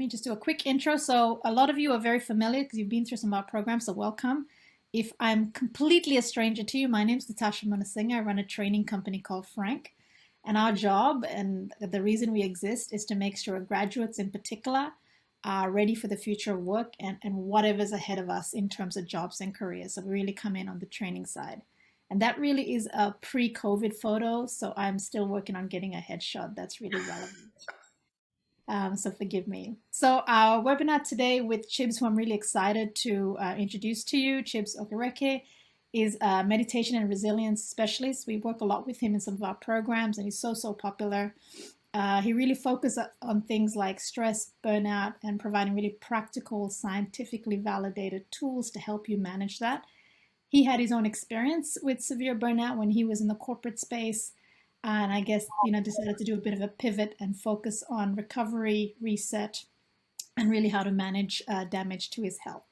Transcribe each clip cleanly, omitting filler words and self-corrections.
me just do a quick intro. So a lot of you are very familiar because you've been through some of our programs, so welcome. If I'm completely a stranger to you, my name is Natasha Munasinghe. I run a training company called Frank. And our job and the reason we exist is to make sure graduates in particular are ready for the future of work and whatever's ahead of us in terms of jobs and careers. So we really come in on the training side. And that really is a pre-COVID photo. So I'm still working on getting a headshot that's really relevant. So forgive me. So our webinar today with Chibs, who I'm really excited to introduce to you, Chibs Okereke, is a meditation and resilience specialist. We work a lot with him in some of our programs, and he's so popular. He really focuses on things like stress, burnout, and providing really practical, scientifically validated tools to help you manage that. He had his own experience with severe burnout when he was in the corporate space. And I guess, decided to do a bit of a pivot and focus on recovery, reset, and really how to manage damage to his health.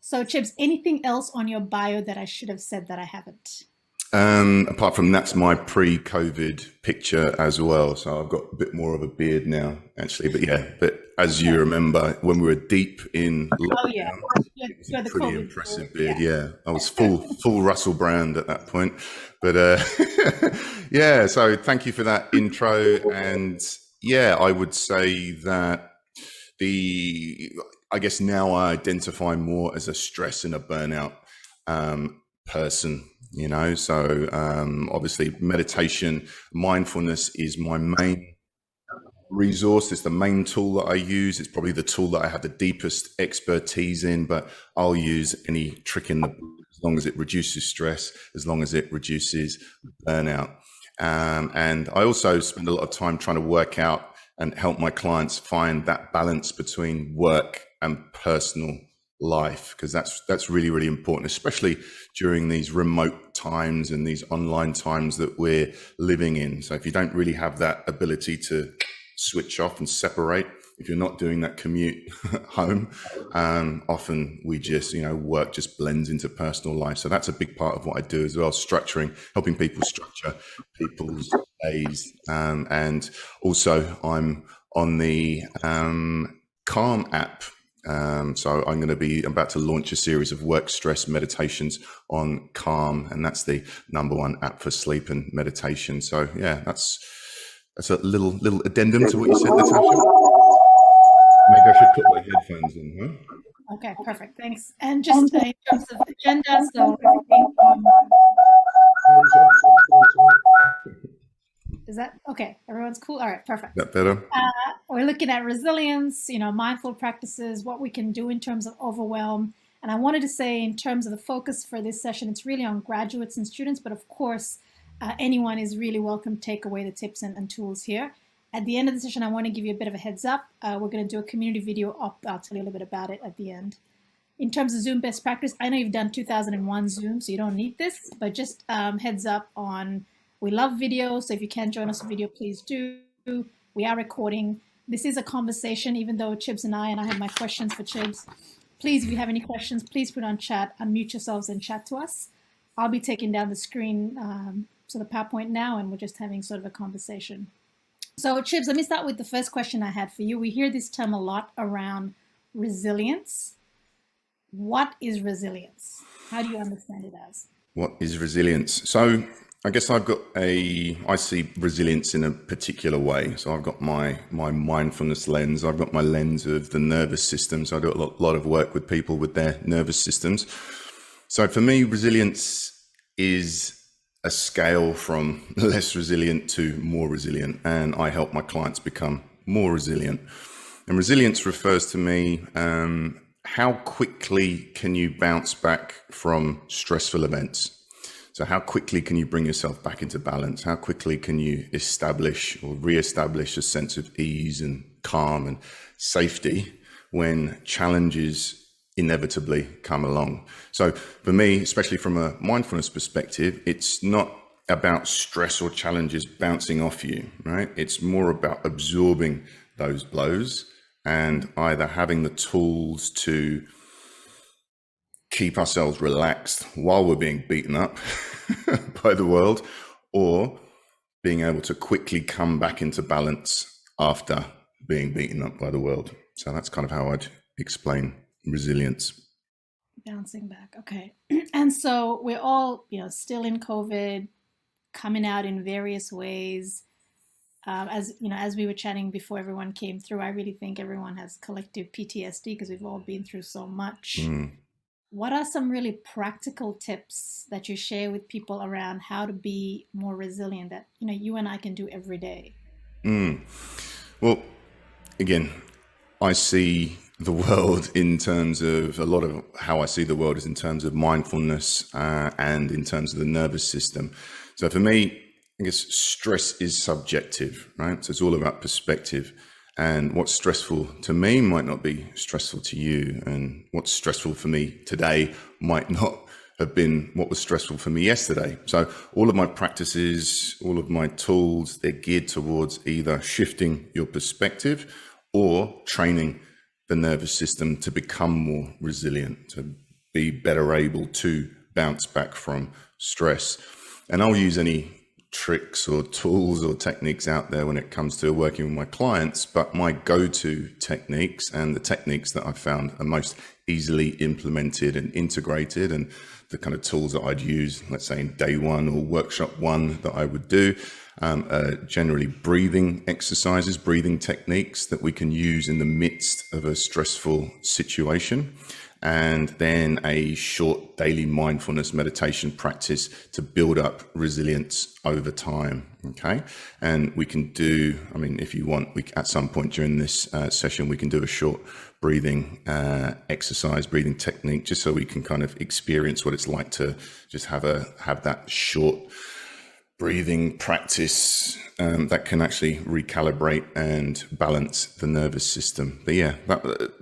So, Chibs, anything else on your bio that I should have said that I haven't? Apart from that's my pre-COVID picture as well. So I've got a bit more of a beard now, actually. But yeah, as you remember, when we were deep in lockdown, it was a pretty impressive beard. Yeah, I was full Russell Brand at that point. But yeah, so thank you for that intro. And yeah, I would say that I guess now I identify more as a stress and a burnout person. So obviously meditation, mindfulness is my main resource. It's the main tool that I use. It's probably the tool that I have the deepest expertise in, but I'll use any trick in the book as long as it reduces stress, as long as it reduces burnout. And I also spend a lot of time trying to work out and help my clients find that balance between work and personal life, because that's really important, especially during these remote times and these online times that we're living in. So if you don't really have that ability to switch off and separate, if you're not doing that commute home, often we just, work just blends into personal life. So that's a big part of what I do as well, helping people structure people's days. And also I'm on the Calm app. So I'm about to launch a series of work stress meditations on Calm, and that's the #1 app for sleep and meditation. So yeah, that's a little addendum to what you said, Natasha. Maybe I should put my headphones in, huh? Okay, perfect, thanks. And just in terms of agenda, so everything is that okay? Everyone's cool? All right, perfect. That better? We're looking at resilience, mindful practices, what we can do in terms of overwhelm. And I wanted to say in terms of the focus for this session, it's really on graduates and students, but of course, anyone is really welcome to take away the tips and tools here. At the end of the session, I want to give you a bit of a heads up. We're going to do a community video up. I'll tell you a little bit about it at the end. In terms of Zoom best practice, I know you've done 2001 Zoom, so you don't need this, but just heads up on, we love video, so if you can join us on video, please do. We are recording. This is a conversation, even though Chibs and I have my questions for Chibs. Please, if you have any questions, please put on chat, unmute yourselves and chat to us. I'll be taking down the screen, so the PowerPoint now, and we're just having sort of a conversation. So Chibs, let me start with the first question I had for you. We hear this term a lot around resilience. What is resilience? How do you understand it as? What is resilience? So I guess I see resilience in a particular way. So I've got my mindfulness lens. I've got my lens of the nervous system. So I do a lot of work with people with their nervous systems. So for me, resilience is a scale from less resilient to more resilient. And I help my clients become more resilient. And resilience refers to me, how quickly can you bounce back from stressful events? So how quickly can you bring yourself back into balance? How quickly can you establish or reestablish a sense of ease and calm and safety when challenges inevitably come along? So for me, especially from a mindfulness perspective, it's not about stress or challenges bouncing off you, right? It's more about absorbing those blows and either having the tools to keep ourselves relaxed while we're being beaten up by the world, or being able to quickly come back into balance after being beaten up by the world. So that's kind of how I'd explain resilience. Bouncing back. Okay. And so we're all, still in COVID, coming out in various ways. As you know, as we were chatting before everyone came through, I really think everyone has collective PTSD because we've all been through so much. What are some really practical tips that you share with people around how to be more resilient that you and I can do every day? Well, again, I see the world in terms of a lot of how I see the world is in terms of mindfulness and in terms of the nervous system. So for me, I guess stress is subjective, right? So it's all about perspective. And what's stressful to me might not be stressful to you. And what's stressful for me today might not have been what was stressful for me yesterday. So all of my practices, all of my tools, they're geared towards either shifting your perspective or training the nervous system to become more resilient, to be better able to bounce back from stress. And I'll use any tricks or tools or techniques out there when it comes to working with my clients, but my go-to techniques and the techniques that I've found are most easily implemented and integrated, and the kind of tools that I'd use, let's say in day one or workshop one that I would do, generally breathing exercises, breathing techniques that we can use in the midst of a stressful situation. And then a short daily mindfulness meditation practice to build up resilience over time. Okay. And we can do, if you want, at some point during this session, we can do a short breathing exercise, breathing technique, just so we can kind of experience what it's like to just have that short breathing practice that can actually recalibrate and balance the nervous system. But yeah,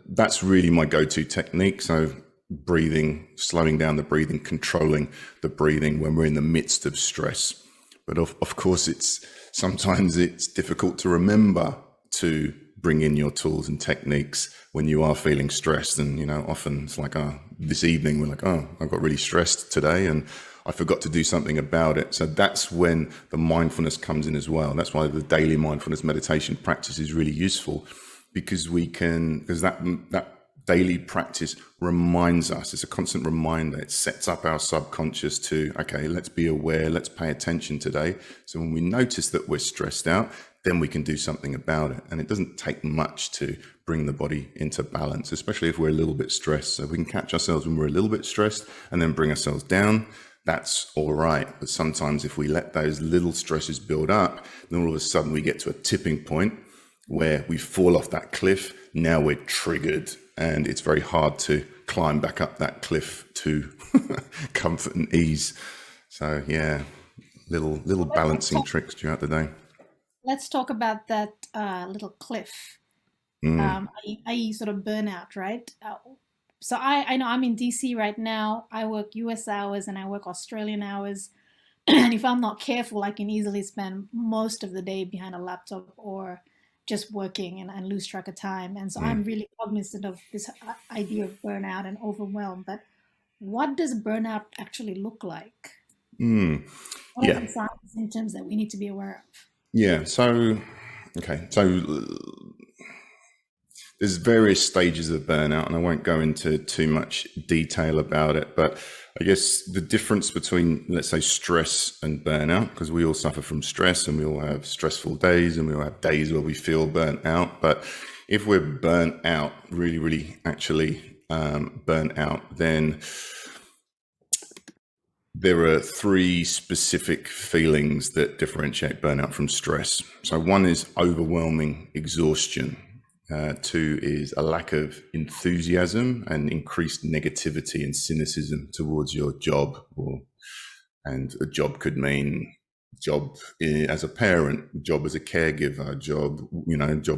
that's really my go-to technique. So breathing, slowing down the breathing, controlling the breathing when we're in the midst of stress. But of course, sometimes it's difficult to remember to bring in your tools and techniques when you are feeling stressed. And, often it's like, this evening, we're like, I got really stressed today and I forgot to do something about it. So that's when the mindfulness comes in as well. That's why the daily mindfulness meditation practice is really useful, because that daily practice reminds us, it's a constant reminder. It sets up our subconscious to, okay, let's be aware, let's pay attention today. So when we notice that we're stressed out, then we can do something about it. And it doesn't take much to bring the body into balance, especially if we're a little bit stressed. So we can catch ourselves when we're a little bit stressed and then bring ourselves down. That's all right. But sometimes if we let those little stresses build up, then all of a sudden we get to a tipping point where we fall off that cliff. Now we're triggered and it's very hard to climb back up that cliff to comfort and ease. So yeah, little balancing tricks throughout the day. Let's talk about that little cliff, i.e. sort of burnout, right? So I know I'm in DC right now. I work US hours and I work Australian hours. And if I'm not careful, I can easily spend most of the day behind a laptop or just working and lose track of time. And so I'm really cognizant of this idea of burnout and overwhelm. But what does burnout actually look like? What are Yeah. the signs and symptoms that we need to be aware of? Yeah. So, okay. So there's various stages of burnout, and I won't go into too much detail about it, but I guess the difference between, let's say, stress and burnout, because we all suffer from stress and we all have stressful days and we all have days where we feel burnt out. But if we're burnt out, really actually burnt out, then there are three specific feelings that differentiate burnout from stress. So one is overwhelming exhaustion. Two is a lack of enthusiasm and increased negativity and cynicism towards your job. And a job could mean job as a parent, job as a caregiver, job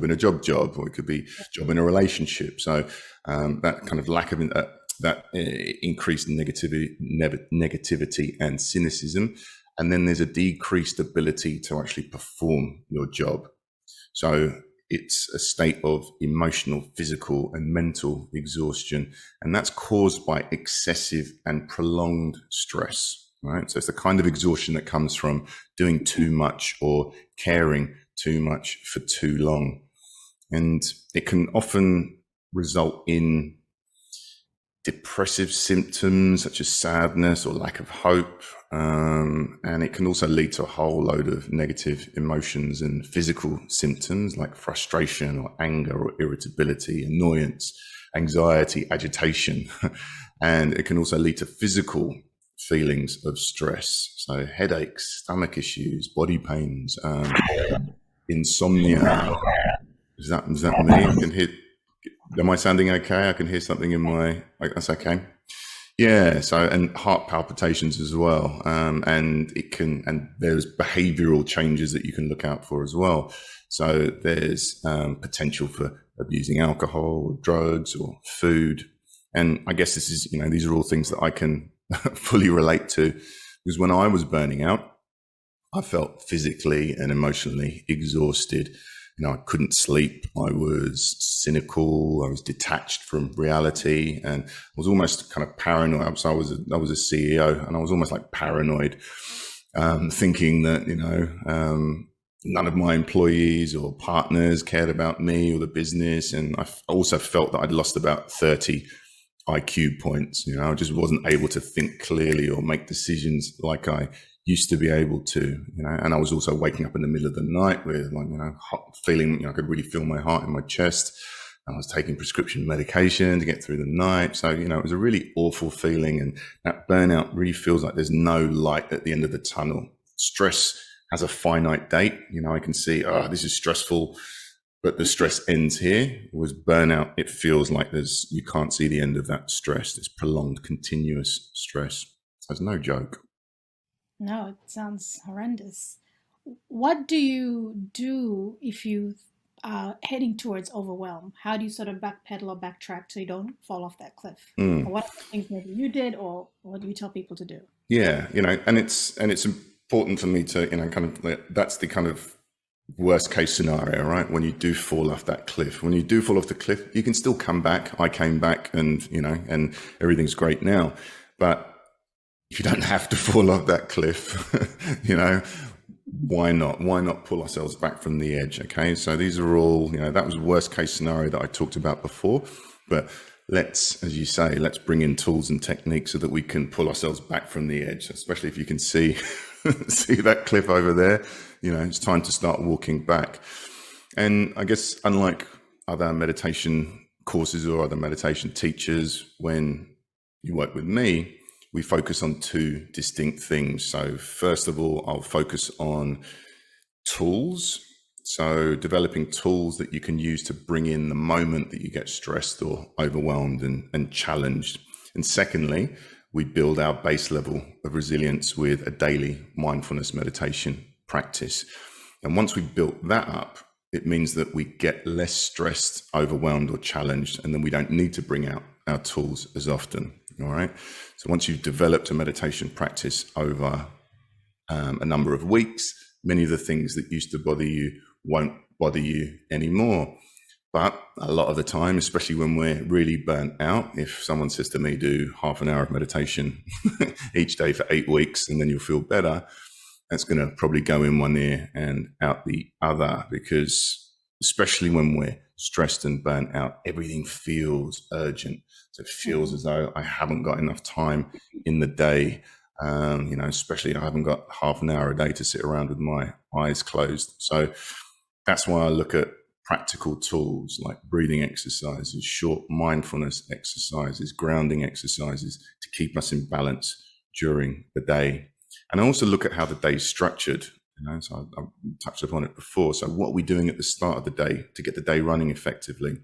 in a job, or it could be job in a relationship. So that kind of lack of that increased negativity and cynicism. And then there's a decreased ability to actually perform your job. So it's a state of emotional, physical, and mental exhaustion. And that's caused by excessive and prolonged stress, right? So it's the kind of exhaustion that comes from doing too much or caring too much for too long. And it can often result in depressive symptoms such as sadness or lack of hope. And it can also lead to a whole load of negative emotions and physical symptoms like frustration or anger or irritability, annoyance, anxiety, agitation. And it can also lead to physical feelings of stress. So headaches, stomach issues, body pains, insomnia. Is that me? I can hear. Am I sounding okay? I can hear something in my. That's okay. Yeah. So and heart palpitations as well, and it can and there's behavioural changes that you can look out for as well. So there's potential for abusing alcohol, drugs, or food, and I guess this is these are all things that I can fully relate to, because when I was burning out, I felt physically and emotionally exhausted. I couldn't sleep. I was cynical. I was detached from reality, and I was almost kind of paranoid. So I was a CEO, and I was almost like paranoid, thinking that none of my employees or partners cared about me or the business, and I also felt that I'd lost about 30 IQ points. I just wasn't able to think clearly or make decisions like I used to be able to, and I was also waking up in the middle of the night with feeling, I could really feel my heart in my chest. I was taking prescription medication to get through the night. So, it was a really awful feeling. And that burnout really feels like there's no light at the end of the tunnel. Stress has a finite date. I can see, this is stressful, but the stress ends here. With burnout, it feels like you can't see the end of that stress. It's prolonged, continuous stress. So it's no joke. No, it sounds horrendous. What do you do if you are heading towards overwhelm? How do you sort of backpedal or backtrack so you don't fall off that cliff? Or what are the things maybe you did, or what do you tell people to do? Yeah, and it's important for me to that's the kind of worst case scenario, right? When you do fall off that cliff, when you do fall off the cliff, you can still come back. I came back, and and everything's great now. But if you don't have to fall off that cliff, why not? Why not pull ourselves back from the edge? Okay, so these are all, that was worst case scenario that I talked about before. But let's, as you say, let's bring in tools and techniques so that we can pull ourselves back from the edge, especially if you can see see that cliff over there. It's time to start walking back. And I guess unlike other meditation courses or other meditation teachers, when you work with me, we focus on two distinct things. So first of all, I'll focus on tools. So developing tools that you can use to bring in the moment that you get stressed or overwhelmed and challenged. And secondly, we build our base level of resilience with a daily mindfulness meditation practice. And once we've built that up, it means that we get less stressed, overwhelmed, or challenged, and then we don't need to bring out our tools as often. All right. So once you've developed a meditation practice over a number of weeks, many of the things that used to bother you won't bother you anymore. But a lot of the time, especially when we're really burnt out, if someone says to me, do half an hour of meditation each day for 8 weeks and then you'll feel better, that's going to probably go in one ear and out the other, because especially when we're stressed and burnt out, everything feels urgent. So it feels as though I haven't got enough time in the day. Especially I haven't got half an hour a day to sit around with my eyes closed. So that's why I look at practical tools like breathing exercises, short mindfulness exercises, grounding exercises to keep us in balance during the day. And I also look at how the day is structured. So I touched upon it before. So what are we doing at the start of the day to get the day running effectively?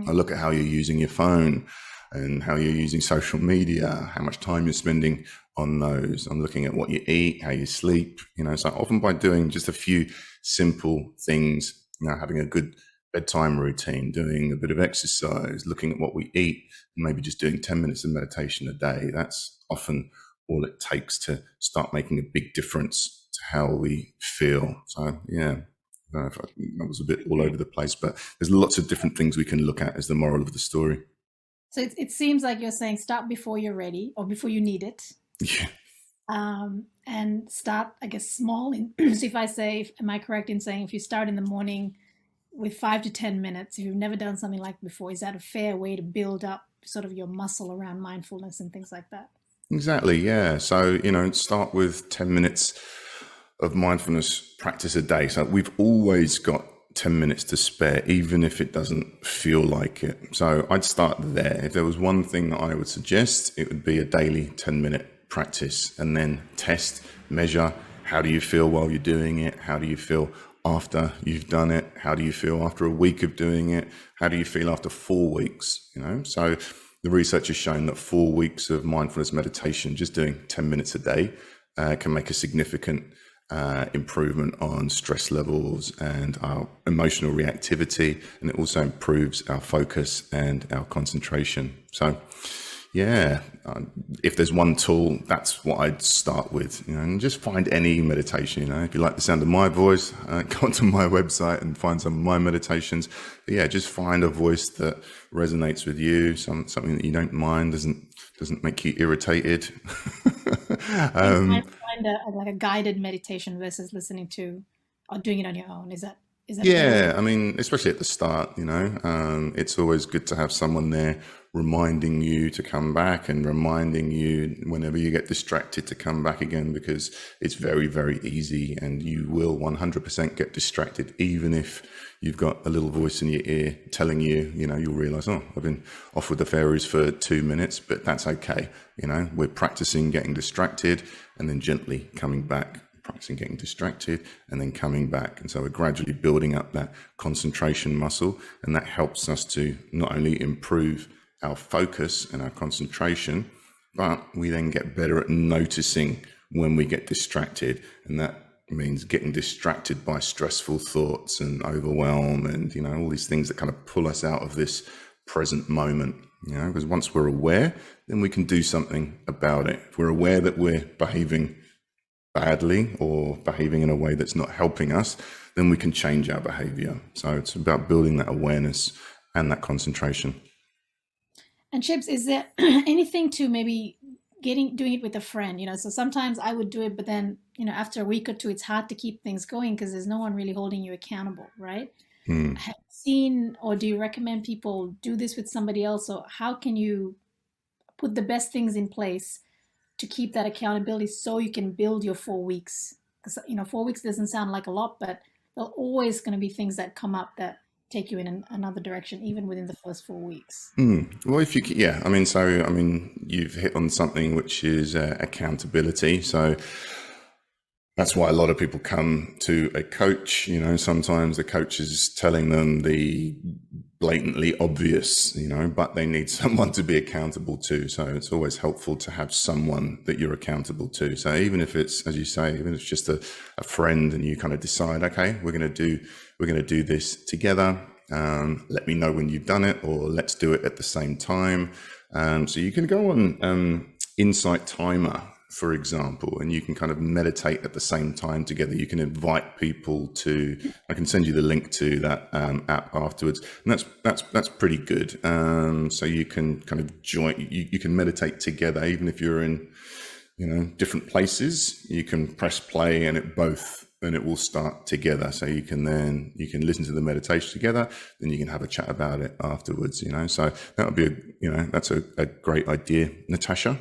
I look at how you're using your phone and how you're using social media, how much time you're spending on those. I'm looking at what you eat, how you sleep, so often by doing just a few simple things, having a good bedtime routine, doing a bit of exercise, looking at what we eat, and maybe just doing 10 minutes of meditation a day. That's often all it takes to start making a big difference to how we feel. So, yeah. I don't know if that was a bit all over the place, but there's lots of different things we can look at as the moral of the story. So it seems like you're saying start before you're ready or before you need it. Yeah. And start, I guess, small. So if I say, am I correct in saying if you start in the morning, with 5 to 10 minutes, if you've never done something like before, is that a fair way to build up sort of your muscle around mindfulness and things like that? Exactly, yeah. So, start with 10 minutes of mindfulness practice a day. So we've always got 10 minutes to spare, even if it doesn't feel like it. So I'd start there. If there was one thing that I would suggest, it would be a daily 10-minute practice, and then test, measure. How do you feel while you're doing it? How do you feel after you've done it? How do you feel after a week of doing it? How do you feel after 4 weeks? So the research has shown that 4 weeks of mindfulness meditation, just doing 10 minutes a day, can make a significant improvement on stress levels and our emotional reactivity, and it also improves our focus and our concentration. So yeah, if there's one tool, that's what I'd start with, and just find any meditation. If you like the sound of my voice, go onto my website and find some of my meditations. But yeah, just find a voice that resonates with you, something that you don't mind, doesn't make you irritated. Find like a guided meditation versus listening to or doing it on your own. Is that a better way? Yeah, I mean, especially at the start, it's always good to have someone there reminding you to come back and reminding you whenever you get distracted to come back again, because it's very, very easy and you will 100% get distracted, even if you've got a little voice in your ear telling you, you'll realize, oh, I've been off with the fairies for 2 minutes, but that's okay. We're practicing getting distracted and then gently coming back, practicing getting distracted and then coming back. And so we're gradually building up that concentration muscle, and that helps us to not only improve our focus and our concentration, but we then get better at noticing when we get distracted. And that means getting distracted by stressful thoughts and overwhelm and, all these things that kind of pull us out of this present moment, because once we're aware, then we can do something about it. If we're aware that we're behaving badly or behaving in a way that's not helping us, then we can change our behavior. So it's about building that awareness and that concentration. And Chibs, is there anything to maybe doing it with a friend? So sometimes I would do it, but then, after a week or two, it's hard to keep things going because there's no one really holding you accountable, right? Have you seen, or do you recommend people do this with somebody else? Or how can you put the best things in place to keep that accountability so you can build your 4 weeks? Because 4 weeks doesn't sound like a lot, but there are always going to be things that come up that take you in another direction, even within the first 4 weeks. Well, if you, yeah, you've hit on something which is accountability. So that's why a lot of people come to a coach. Sometimes the coach is telling them the blatantly obvious, but they need someone to be accountable to. So it's always helpful to have someone that you're accountable to. So even if it's, as you say, even if it's just a friend and you kind of decide, okay, we're going to do this together. Let me know when you've done it, or let's do it at the same time. So you can go on Insight Timer, for example, and you can kind of meditate at the same time together. You can invite people to, I can send you the link to that app afterwards. And that's pretty good. So you can kind of join, you can meditate together, even if you're in, different places. You can press play and it will start together. So you can listen to the meditation together, then you can have a chat about it afterwards, So that would be that's a great idea, Natasha.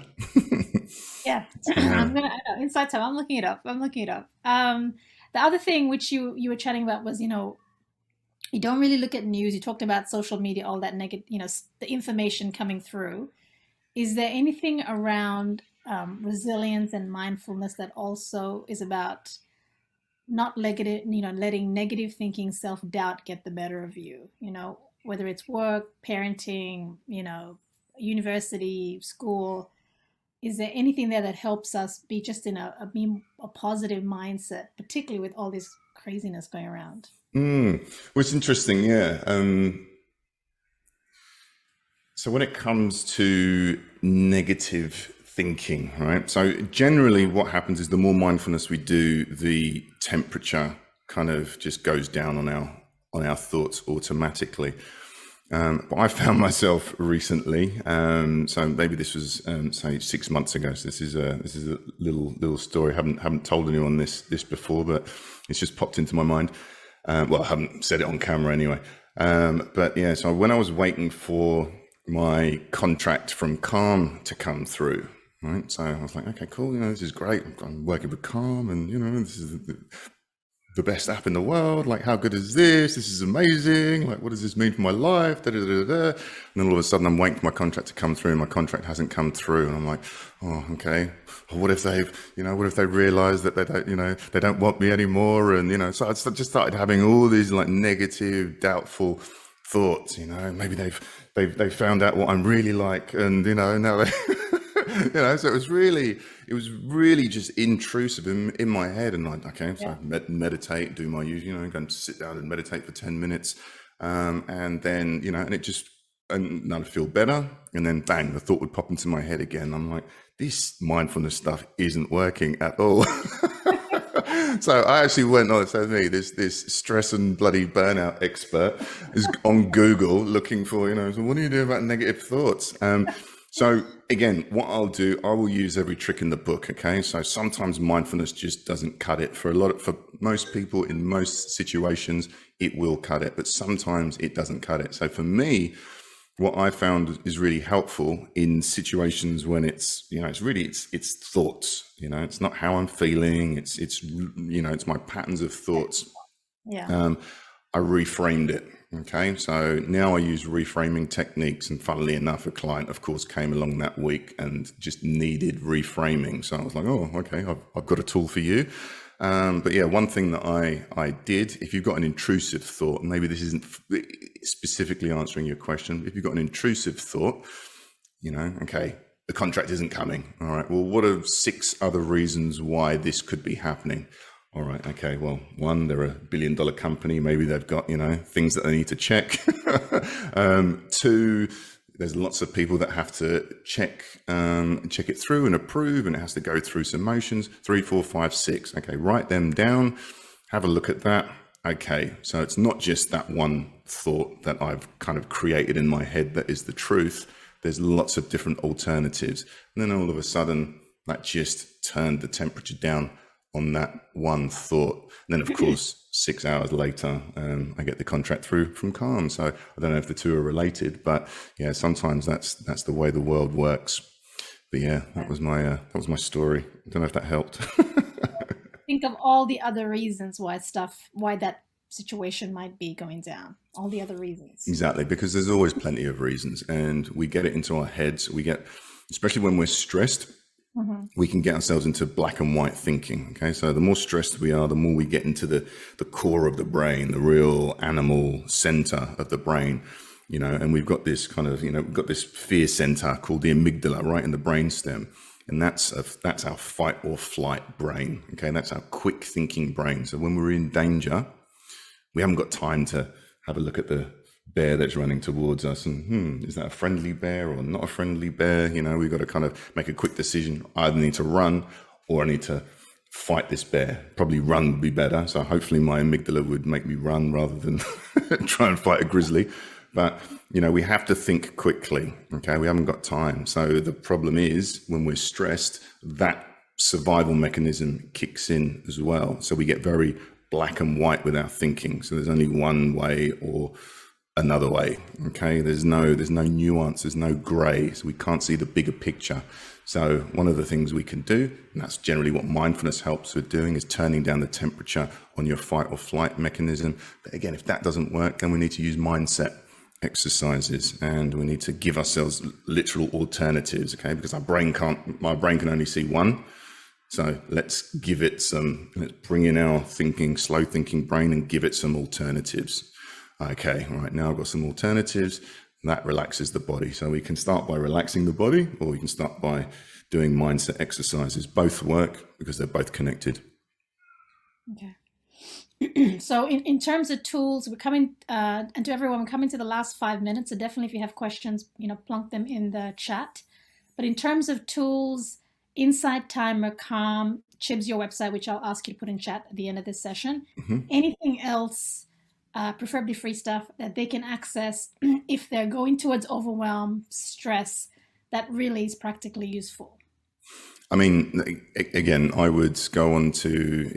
Yeah. I'm gonna Inside Time. I'm looking it up. The other thing which you were chatting about was, you don't really look at news. You talked about social media, all that negative, the information coming through. Is there anything around resilience and mindfulness that also is about not letting negative thinking, self-doubt get the better of you? Whether it's work, parenting, university, school. Is there anything there that helps us be just in a positive mindset, particularly with all this craziness going around? Well, it's interesting, yeah. So when it comes to negative thinking, right? So generally what happens is the more mindfulness we do, the temperature kind of just goes down on our thoughts automatically. But I found myself recently, so maybe this was say 6 months ago. So this is a little story. Haven't told anyone this before, but it's just popped into my mind. Well, I haven't said it on camera anyway. But yeah, so when I was waiting for my contract from Calm to come through, right? So I was like, okay, cool. This is great. I'm working with Calm, and this is the best app in the world. Like, how good is this? This is amazing. Like, what does this mean for my life? Da, da, da, da. And then all of a sudden I'm waiting for my contract to come through, and my contract hasn't come through. And I'm like, oh, okay. What if what if they realize that they don't, they don't want me anymore? And, so I just started having all these like negative, doubtful thoughts, maybe they've found out what I'm really like. And, now they, so it was really just intrusive in my head. And like, okay, so I meditate, do my usual, go and sit down and meditate for 10 minutes. And then, and it just, and I'd feel better. And then bang, the thought would pop into my head again. I'm like, this mindfulness stuff isn't working at all. So I actually went on, so me, this stress and bloody burnout expert is on Google looking for, so what do you do about negative thoughts? So again, what I'll do, I will use every trick in the book. Okay. So sometimes mindfulness just doesn't cut it for most people in most situations, it will cut it, but sometimes it doesn't cut it. So for me, what I found is really helpful in situations when it's thoughts, it's not how I'm feeling. It's my patterns of thoughts. Yeah. I reframed it. Okay, so now I use reframing techniques, and funnily enough, a client, of course, came along that week and just needed reframing. So I was like, oh, okay, I've got a tool for you. But yeah, one thing that I did, if you've got an intrusive thought, maybe this isn't specifically answering your question, if you've got an intrusive thought, okay, the contract isn't coming. All right, well, what are 6 other reasons why this could be happening? All right. Okay. Well, 1, they're $1 billion company. Maybe they've got, things that they need to check. 2, there's lots of people that have to check it through and approve, and it has to go through some motions. 3, 4, 5, 6. Okay. Write them down. Have a look at that. Okay. So it's not just that one thought that I've kind of created in my head that is the truth. There's lots of different alternatives. And then all of a sudden that just turned the temperature down on that one thought. And then of course 6 hours later I get the contract through from Calm. So I don't know if the two are related, but yeah, sometimes that's the way the world works. But yeah, that was my story. I don't know if that helped. Think of all the other reasons why that situation might be going down, all the other reasons. Exactly, because there's always plenty of reasons, and we get it into our heads. Especially when we're stressed, we can get ourselves into black and white thinking. Okay, so the more stressed we are, the more we get into the core of the brain, the real animal center of the brain, and we've got this kind of, we've got this fear center called the amygdala right in the brainstem. And that's our fight or flight brain. Okay, that's our quick thinking brain. So when we're in danger, we haven't got time to have a look at the bear that's running towards us and is that a friendly bear or not a friendly bear? We've got to kind of make a quick decision. I either need to run or I need to fight this bear. Probably run would be better. So hopefully my amygdala would make me run rather than try and fight a grizzly. But, we have to think quickly. Okay, we haven't got time. So the problem is when we're stressed, that survival mechanism kicks in as well. So we get very black and white with our thinking. So there's only one way or another way. Okay, there's no nuance, there's no gray. So we can't see the bigger picture. So one of the things we can do, and that's generally what mindfulness helps with doing, is turning down the temperature on your fight or flight mechanism. But again, if that doesn't work, then we need to use mindset exercises, and we need to give ourselves literal alternatives. Okay, because my brain can only see one. So let's bring in our slow thinking brain and give it some alternatives. Okay, right, now I've got some alternatives. That relaxes the body. So we can start by relaxing the body, or we can start by doing mindset exercises. Both work because they're both connected. Okay. So in terms of tools, we're coming, and to everyone, we're coming to the last 5 minutes. So definitely if you have questions, plunk them in the chat. But in terms of tools, Insight Timer, Calm, Chibs, your website, which I'll ask you to put in chat at the end of this session. Anything else, preferably free stuff, that they can access if they're going towards overwhelm, stress, that really is practically useful? I mean, again, I would go on to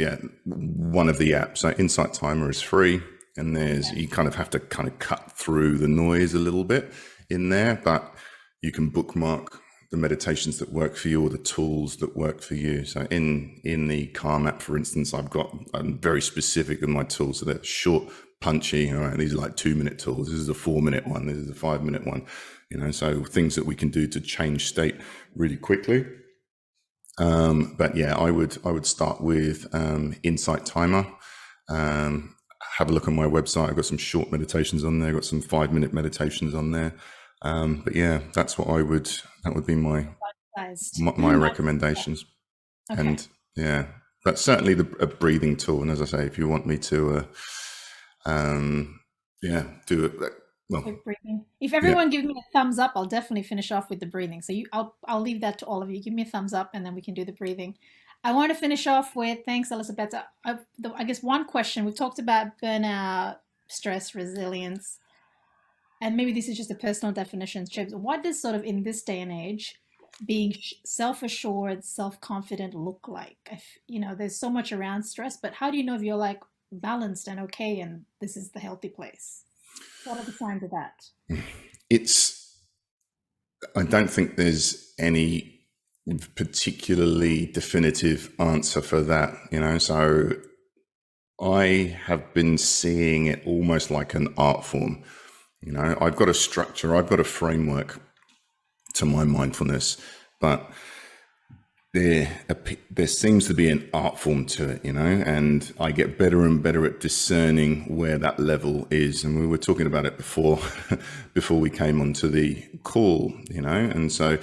one of the apps. So Insight Timer is free, and you kind of have to kind of cut through the noise a little bit in there, but you can bookmark the meditations that work for you or the tools that work for you. So in the Calm app, for instance, I'm very specific in my tools. So they're short, punchy. All right, these are like 2-minute tools. This is a 4-minute one. This is a 5-minute one. So things that we can do to change state really quickly. But yeah, I would start with Insight Timer. Have a look on my website. I've got some short meditations on there. I've got some 5-minute meditations on there. But yeah, that would be my recommendations. Okay. And yeah, that's certainly a breathing tool. And as I say, if you want me to, do it. Well, breathing. If everyone gives me a thumbs up, I'll definitely finish off with the breathing. So I'll leave that to all of you. Give me a thumbs up, and then we can do the breathing. I want to finish off with, thanks, Elizabeth. I guess one question. We've talked about burnout, stress, resilience, and maybe this is just a personal definition, Chibs. What does sort of in this day and age being self-assured, self-confident look like? There's so much around stress, but how do you know if you're like balanced and okay, and this is the healthy place? What are the signs of that? I don't think there's any particularly definitive answer for that, so I have been seeing it almost like an art form. I've got a structure, I've got a framework to my mindfulness, but there seems to be an art form to it, and I get better and better at discerning where that level is. And we were talking about it before we came onto the call, and so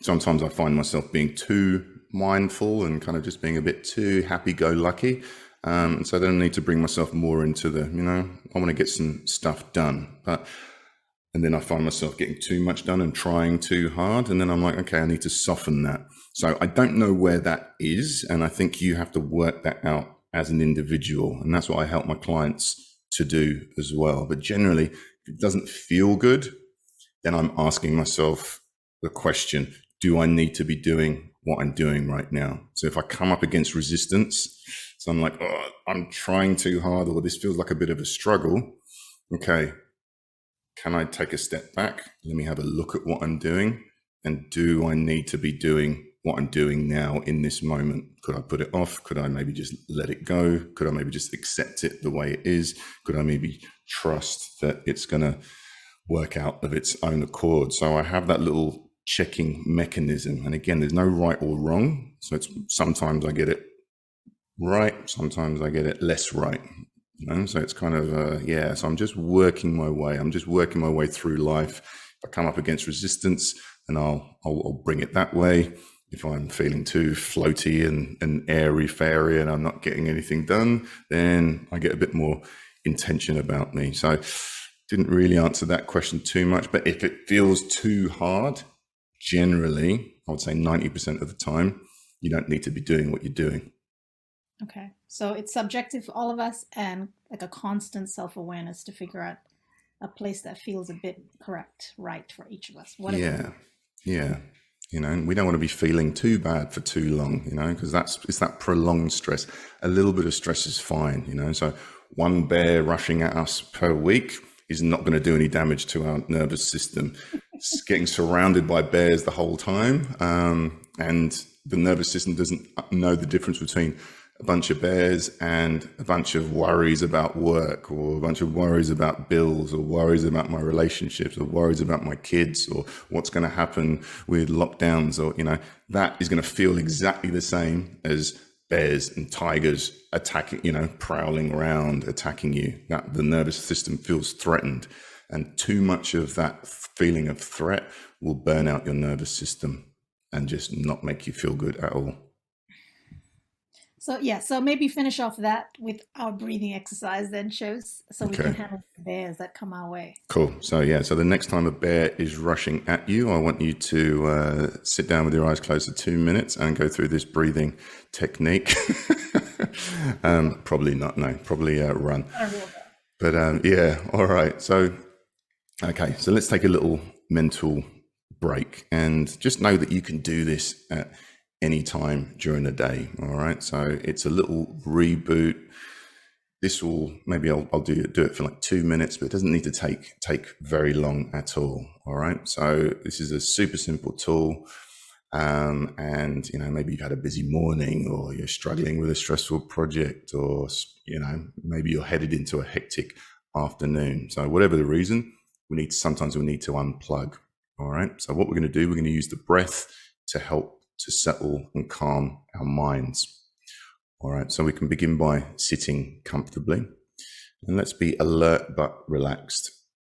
sometimes I find myself being too mindful and kind of just being a bit too happy-go-lucky. And so then I need to bring myself more into the, I want to get some stuff done. And then I find myself getting too much done and trying too hard. And then I'm like, okay, I need to soften that. So I don't know where that is. And I think you have to work that out as an individual. And that's what I help my clients to do as well. But generally, if it doesn't feel good, then I'm asking myself the question, do I need to be doing what I'm doing right now? So if I come up against resistance, so I'm like, oh, I'm trying too hard, or this feels like a bit of a struggle. Okay, can I take a step back? Let me have a look at what I'm doing. And do I need to be doing what I'm doing now in this moment? Could I put it off? Could I maybe just let it go? Could I maybe just accept it the way it is? Could I maybe trust that it's going to work out of its own accord? So I have that little checking mechanism. And again, there's no right or wrong. So sometimes I get it right. Sometimes I get it less right. So it's kind of, so I'm just working my way. I'm just working my way through life. If I come up against resistance, then I'll bring it that way. If I'm feeling too floaty and airy-fairy and I'm not getting anything done, then I get a bit more intention about me. So didn't really answer that question too much, but if it feels too hard, generally, I would say 90% of the time, you don't need to be doing what you're doing. Okay. So it's subjective for all of us and like a constant self-awareness to figure out a place that feels a bit correct, right for each of us. Yeah. We don't want to be feeling too bad for too long, because it's that prolonged stress. A little bit of stress is fine, so one bear rushing at us per week is not going to do any damage to our nervous system. It's getting surrounded by bears the whole time, and the nervous system doesn't know the difference between a bunch of bears and a bunch of worries about work, or a bunch of worries about bills, or worries about my relationships, or worries about my kids, or what's going to happen with lockdowns, or, that is going to feel exactly the same as bears and tigers attacking, prowling around, attacking you. That the nervous system feels threatened, and too much of that feeling of threat will burn out your nervous system and just not make you feel good at all. So maybe finish off that with our breathing exercise then, Chibs, so we can handle the bears that come our way. Cool. So so the next time a bear is rushing at you, I want you to sit down with your eyes closed for 2 minutes and go through this breathing technique. Probably not. No, probably run. But all right. So, okay. So let's take a little mental break and just know that you can do this at anytime during the day. All right. So it's a little reboot. This will, maybe I'll do it for like 2 minutes, but it doesn't need to take very long at all. All right. So this is a super simple tool. And maybe you've had a busy morning, or you're struggling with a stressful project, or maybe you're headed into a hectic afternoon. So whatever the reason, sometimes we need to unplug. All right. So what we're going to do, we're going to use the breath to help to settle and calm our minds. All right. So we can begin by sitting comfortably, and let's be alert but relaxed.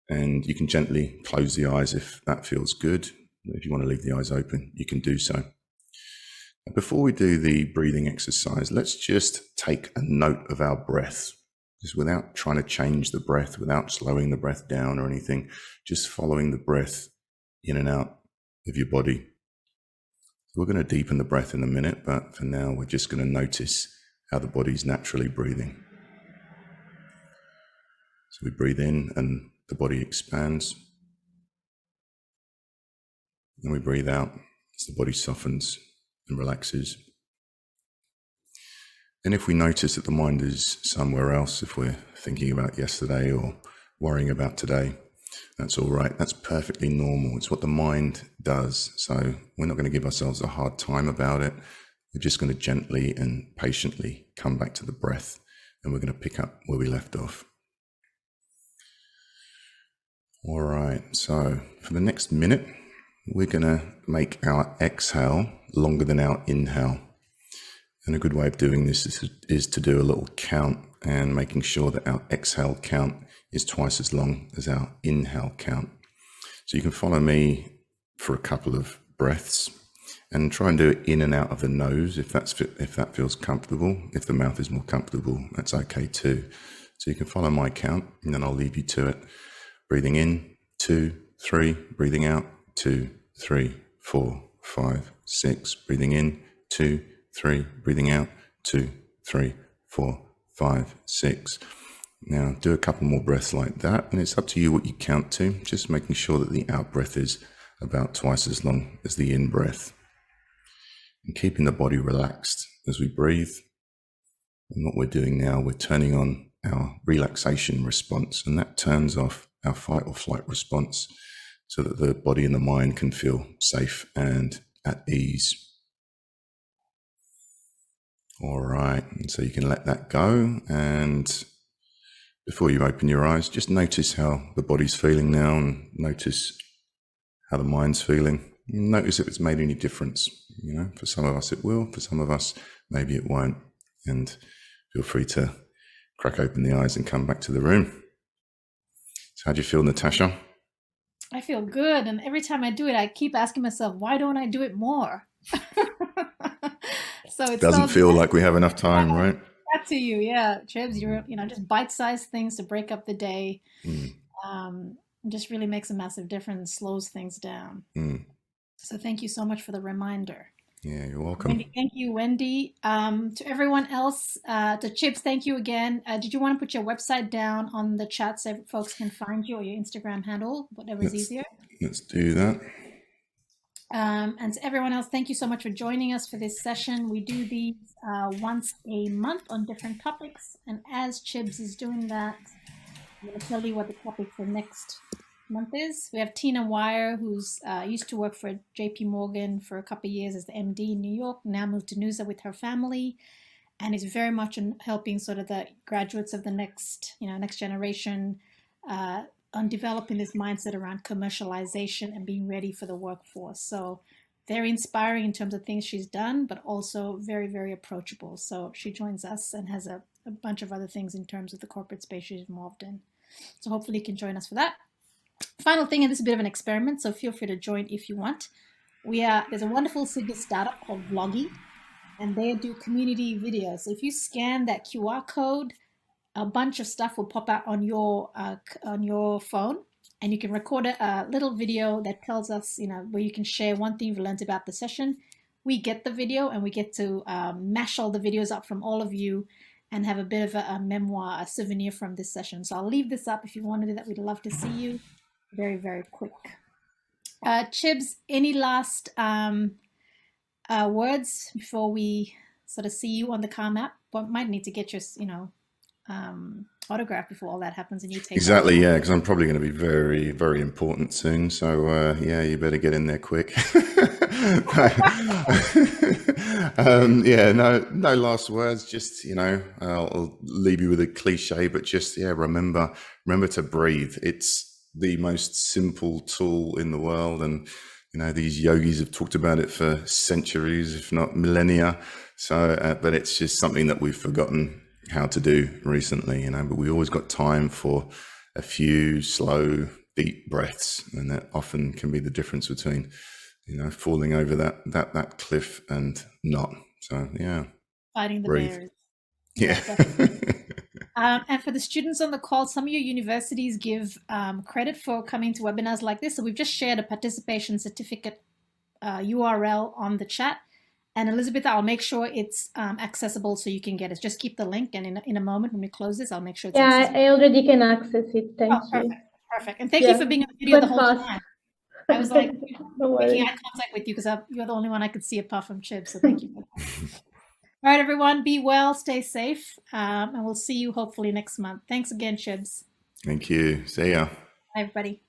And you can gently close the eyes if that feels good. If you want to leave the eyes open, you can do so. Before we do the breathing exercise, let's just take a note of our breath, just without trying to change the breath, without slowing the breath down or anything, just following the breath in and out of your body. We're going to deepen the breath in a minute, but for now, we're just going to notice how the body's naturally breathing. So we breathe in and the body expands. And we breathe out as the body softens and relaxes. And if we notice that the mind is somewhere else, if we're thinking about yesterday or worrying about today, that's all right. That's perfectly normal. It's what the mind does. So we're not going to give ourselves a hard time about it. We're just going to gently and patiently come back to the breath, and we're going to pick up where we left off. All right. So for the next minute, we're going to make our exhale longer than our inhale. And a good way of doing this is to do a little count and making sure that our exhale count is twice as long as our inhale count. So you can follow me for a couple of breaths and try and do it in and out of the nose if that feels comfortable. If the mouth is more comfortable, that's okay too. So you can follow my count, and then I'll leave you to it. Breathing in, 2, 3, breathing out, 2, 3, 4, 5, 6, breathing in, 2, 3, breathing out, 2, 3, 4, 5, 6. Now do a couple more breaths like that, and it's up to you what you count to, just making sure that the out breath is about twice as long as the in breath. And keeping the body relaxed as we breathe. And what we're doing now, we're turning on our relaxation response, and that turns off our fight or flight response so that the body and the mind can feel safe and at ease. All right, and so you can let that go, and before you open your eyes, just notice how the body's feeling now, and notice how the mind's feeling. Notice if it's made any difference. For some of us it will, for some of us maybe it won't. And feel free to crack open the eyes and come back to the room. So how do you feel, Natasha? I feel good, and every time I do it, I keep asking myself, why don't I do it more? So it doesn't feel like we have enough time, right? Back to you, yeah, Chibs. You're just bite-sized things to break up the day. Just really makes a massive difference, slows things down. So thank you so much for the reminder. Yeah, you're welcome. Wendy, thank you, Wendy. To everyone else, to Chibs, thank you again. Did you want to put your website down on the chat so folks can find you, or your Instagram handle, whatever's easier? Let's do that. And to everyone else, thank you so much for joining us for this session. We do these once a month on different topics. And as Chibs is doing that, I'm going to tell you what the topic for next month is. We have Tina Wire, who's used to work for JP Morgan for a couple of years as the MD in New York, now moved to Noosa with her family, and is very much in helping sort of the graduates of the next generation on developing this mindset around commercialization and being ready for the workforce. So very inspiring in terms of things she's done, but also very, very approachable. So she joins us and has a bunch of other things in terms of the corporate space she's involved in. So hopefully you can join us for that. Final thing, and this is a bit of an experiment, so feel free to join if you want. There's a wonderful Sydney startup called Vloggy, and they do community videos. So if you scan that QR code, a bunch of stuff will pop out on your phone, and you can record a little video that tells us, where you can share one thing you've learned about the session. We get the video, and we get to mash all the videos up from all of you and have a bit of a memoir, a souvenir from this session. So I'll leave this up if you want to do that. We'd love to see you. Very, very quick. Chibs, any last words before we sort of see you on the car map? But might need to get your, autograph before all that happens and you take off. Exactly, yeah, because I'm probably going to be very, very important soon. So, yeah, you better get in there quick. Yeah, no last words. Just, I'll leave you with a cliche, but just, yeah, remember to breathe. It's the most simple tool in the world, and these yogis have talked about it for centuries, if not millennia. So, but it's just something that we've forgotten how to do recently, but we always got time for a few slow, deep breaths, and that often can be the difference between, falling over that cliff and not. So yeah, Fighting the breathe. bears. Yeah. And for the students on the call, some of your universities give credit for coming to webinars like this. So we've just shared a participation certificate URL on the chat. And Elizabeth, I'll make sure it's accessible so you can get it. Just keep the link, and in a moment when we close this, I'll make sure it's accessible. I already can access it. Thank you. Perfect. And thank you for being in the video the whole time. I was like making eye contact with you because you're the only one I could see apart from Chibs. So thank you for that. All right, everyone, be well, stay safe, and we'll see you hopefully next month. Thanks again, Chibs. Thank you. See ya. Bye, everybody.